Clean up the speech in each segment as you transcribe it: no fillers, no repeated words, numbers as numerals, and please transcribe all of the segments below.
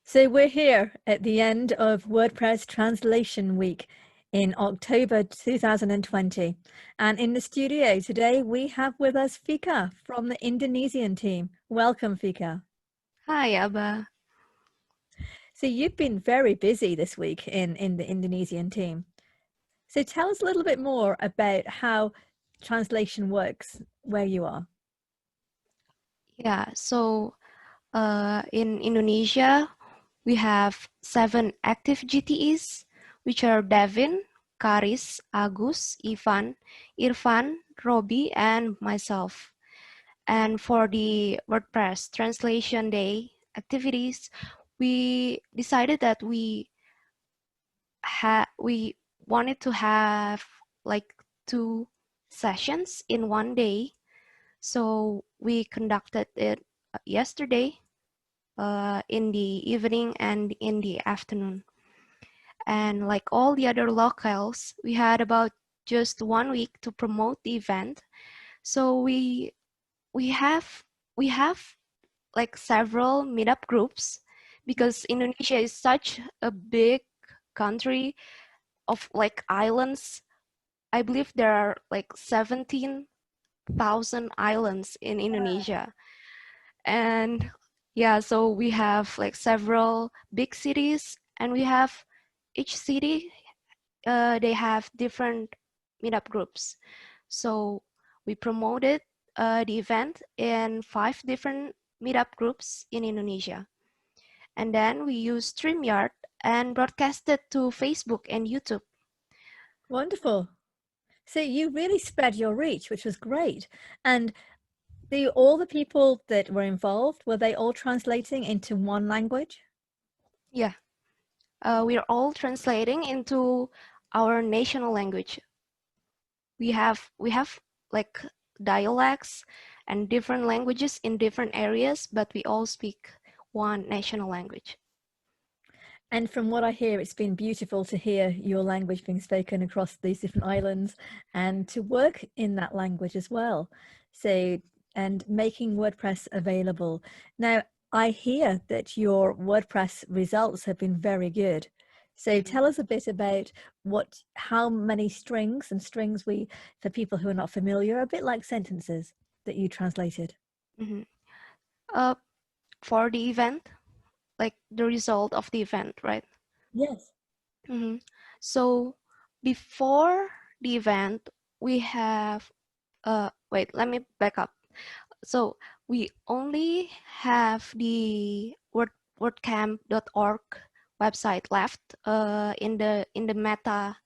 So we're here at the end of WordPress Translation Week in October 2020. And in the studio today, we have with us Fika from the Indonesian team. Welcome, Fika. Hi, Abha. So you've been very busy this week in the Indonesian team. So tell us a little bit more about how translation works where you are. Yeah, so in Indonesia, we have 7 active GTEs, which are Devin, Karis, Agus, Ivan, Irfan, Robi, and myself. And for the WordPress Translation Day activities, we decided that we wanted to have like 2 sessions in one day. So we conducted it yesterday in the evening and in the afternoon. And like all the other locales, we had about just 1 week to promote the event. So we have like several meetup groups because Indonesia is such a big country of like islands. I believe there are like 17,000 islands in Indonesia. And yeah, so we have like several big cities, and we have each city, they have different meetup groups. So we promoted the event in 5 different meetup groups in Indonesia. And then we used StreamYard and broadcasted to Facebook and YouTube. Wonderful. So you really spread your reach, which was great. And all the people that were involved, were they all translating into one language? Yeah, we are all translating into our national language. We have like dialects and different languages in different areas, but we all speak one national language. And from what I hear, it's been beautiful to hear your language being spoken across these different islands and to work in that language as well. So, and making WordPress available. Now, I hear that your WordPress results have been very good. So tell us a bit about how many strings for people who are not familiar, a bit like sentences that you translated. For the event, like the result of the event, right? Yes. So before the event, we have, wait, let me back up. So we only have the wordcamp.org website left in the meta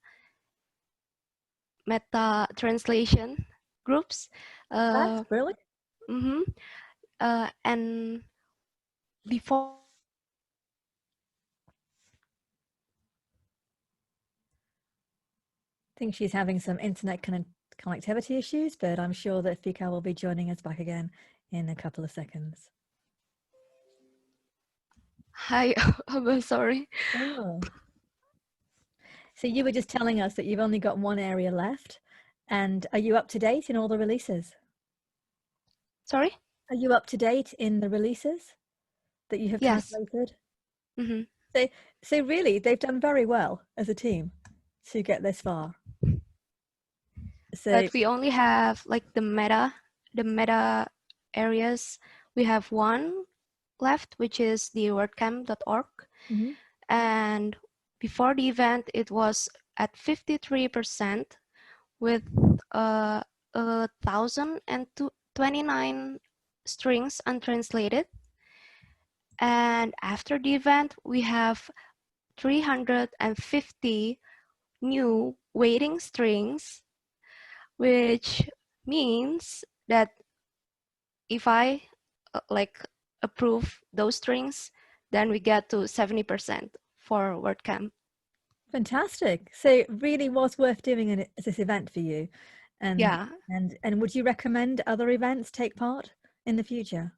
translation groups. That's brilliant. And before, I think she's having some internet connectivity issues, but I'm sure that Fika will be joining us back again in a couple of seconds. hi, I'm sorry. Oh. So you were just telling us that you've only got one area left, and are you up to date in all the releases? Sorry? Are you up to date in the releases that you have translated? So really, they've done very well as a team to get this far. So, but we only have like the meta areas. We have one left, which is the wordcamp.org. And before the event, it was at 53% with 1,029 strings untranslated. And after the event, we have 350 new waiting strings, which means that if I approve those strings, then we get to 70% for WordCamp. Fantastic. So it really was worth doing this event for you. And yeah. And would you recommend other events take part in the future?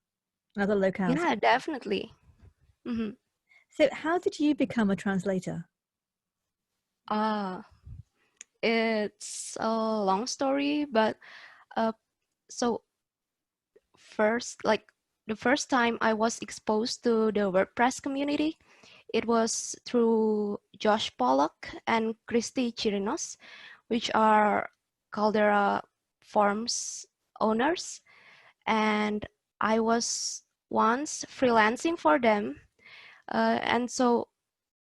Other locales? Yeah, definitely. So how did you become a translator? It's a long story, but so first, like the first time I was exposed to the WordPress community, It was through Josh Pollock and Christy Chirinos, which are Caldera Farms owners. And I was once freelancing for them. And so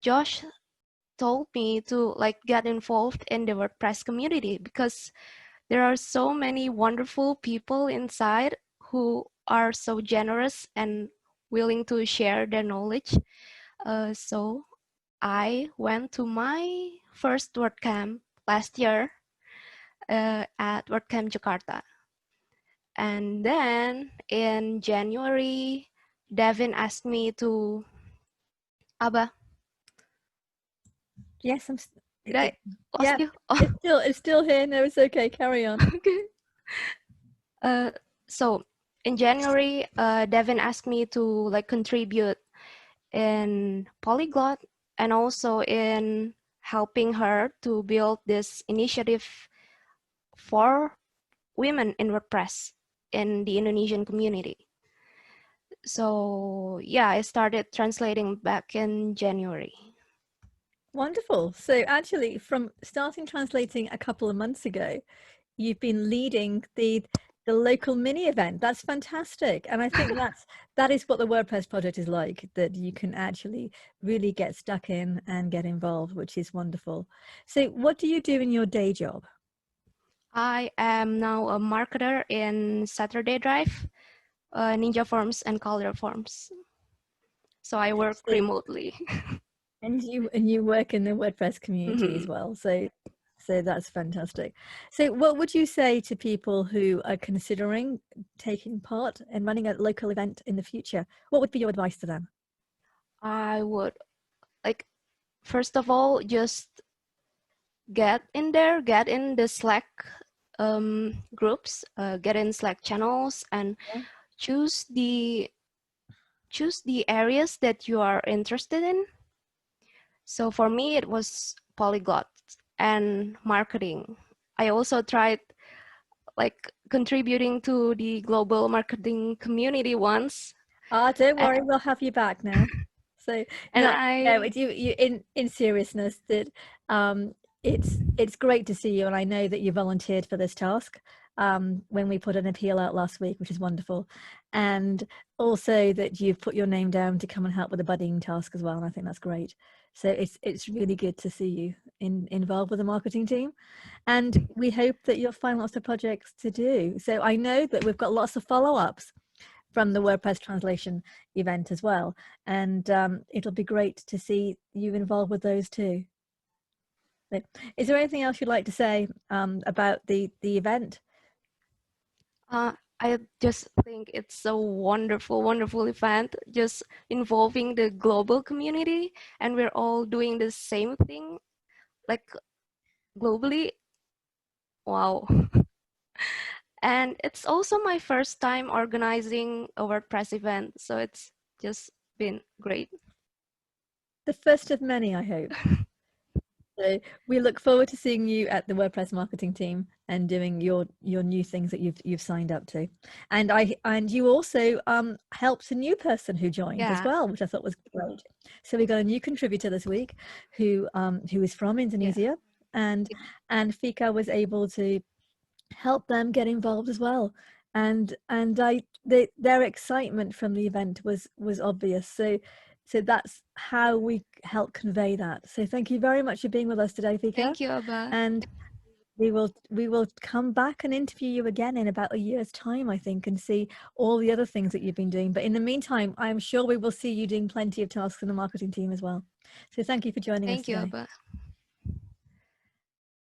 Josh told me to like get involved in the WordPress community because there are so many wonderful people inside who are so generous and willing to share their knowledge. So I went to my first WordCamp last year at WordCamp Jakarta. And then in January, Devin asked me to, Abha, Yes, did I lost yeah, you? Oh. it's still here. No, it's okay. Carry on. Okay. So in January, Devin asked me to like contribute in Polyglot and also in helping her to build this initiative for women in WordPress in the Indonesian community. So yeah, I started translating back in January. Wonderful. So actually, from starting translating a couple of months ago, you've been leading the local mini event. That's fantastic. And I think that is what the WordPress project is like, that you can actually really get stuck in and get involved, which is wonderful. So what do you do in your day job? I am now a marketer in Saturday Drive, Ninja Forms and Caldera Forms. So I work remotely. And you work in the WordPress community as well. So that's fantastic. So what would you say to people who are considering taking part in running a local event in the future? What would be your advice to them? I would like, first of all, just get in there, get in the Slack groups, get in Slack channels, and choose the areas that you are interested in. So for me, it was polyglot and marketing. I also tried like contributing to the global marketing community once. Don't worry, we'll have you back now. So And you in seriousness, that it's great to see you, and I know that you volunteered for this task when we put an appeal out last week, which is wonderful, and also that you've put your name down to come and help with the buddying task as well, and I think that's great. So it's really good to see you involved with the marketing team, and we hope that you'll find lots of projects to do. So I know that we've got lots of follow-ups from the WordPress translation event as well, and it'll be great to see you involved with those too. So, is there anything else you'd like to say about the event? I just think it's a wonderful, wonderful event, just involving the global community, and we're all doing the same thing, like globally. Wow. And it's also my first time organizing a WordPress event, so it's just been great. The first of many, I hope. So we look forward to seeing you at the WordPress marketing team and doing your new things that you've signed up to. And you also helped a new person who joined as well, which I thought was great. So we got a new contributor this week who is from Indonesia, and Fika was able to help them get involved as well. And their excitement from the event was obvious. So that's how we help convey that. So thank you very much for being with us today, Fika. Thank you, Abha. And we will come back and interview you again in about a year's time, I think, and see all the other things that you've been doing. But in the meantime, I'm sure we will see you doing plenty of tasks in the marketing team as well. So thank you for joining us today. Thank you, Abha.